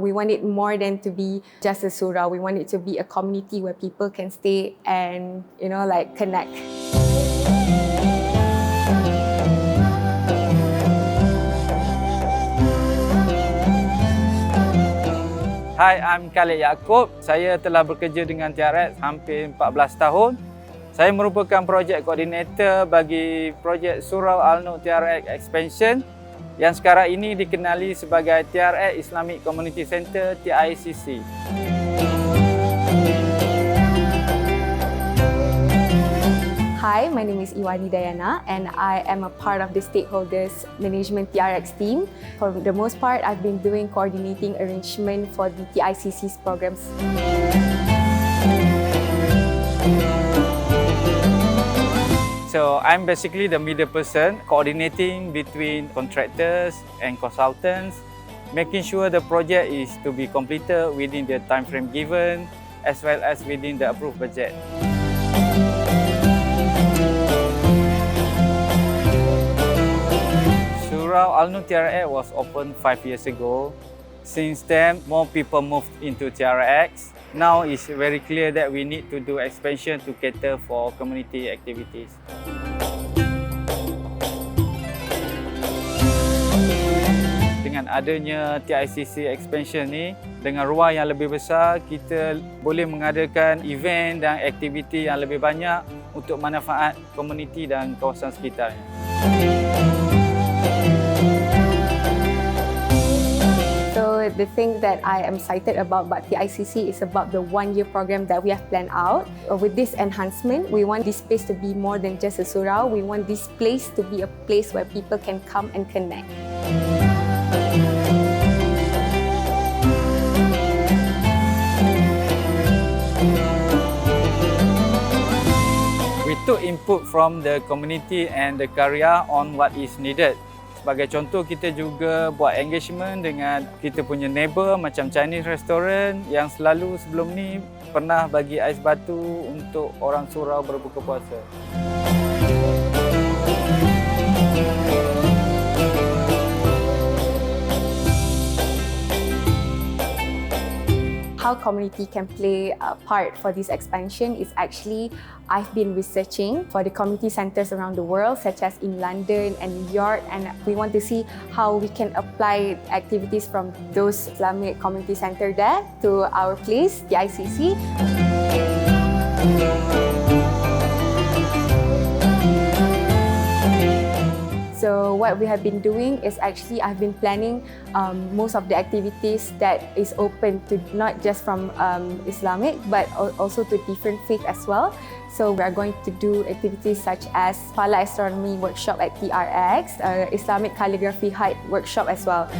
We want it more than to be just a surau. We want it to be a community where people can stay and, connect. Hi, I'm Khalid Yaacob. Saya telah bekerja dengan TRX hampir 14 tahun. Saya merupakan projek koordinator bagi projek Surau Al-Nur TRX Expansion yang sekarang ini dikenali sebagai TRX Islamic Community Center TICC. Hi, my name is Iwanie Dayana and I am a part of the stakeholders management TRX team. For the most part, I've been doing coordinating arrangement for the TICC's programs. So I'm basically the middle person coordinating between contractors and consultants, making sure the project is to be completed within the time frame given as well as within the approved budget. Surau Al-Nur TRX was opened 5 years ago. Since then, more people moved into TRX. Now it's very clear that we need to do expansion to cater for community activities. Dengan adanya TICC expansion ni, dengan ruang yang lebih besar, kita boleh mengadakan event dan aktiviti yang lebih banyak untuk manfaat komuniti dan kawasan sekitarnya. So the thing that I am excited about TICC is about the one-year program that we have planned out. With this enhancement, we want this place to be more than just a surau. We want this place to be a place where people can come and connect. We took input from the community and the karya on what is needed. Sebagai contoh, kita juga buat engagement dengan kita punya neighbor macam Chinese restaurant yang selalu sebelum ni pernah bagi ais batu untuk orang surau berbuka puasa. How community can play a part for this expansion is actually, I've been researching for the community centers around the world, such as in London and New York, and we want to see how we can apply activities from those Islamic community center there to our place, the ICC. So what we have been doing is actually I've been planning most of the activities that is open to not just from Islamic but also to different faith as well. So we are going to do activities such as Pala Astronomy workshop at TRX, Islamic Calligraphy Height workshop as well.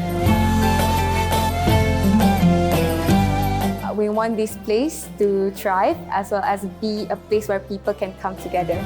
We want this place to thrive as well as be a place where people can come together.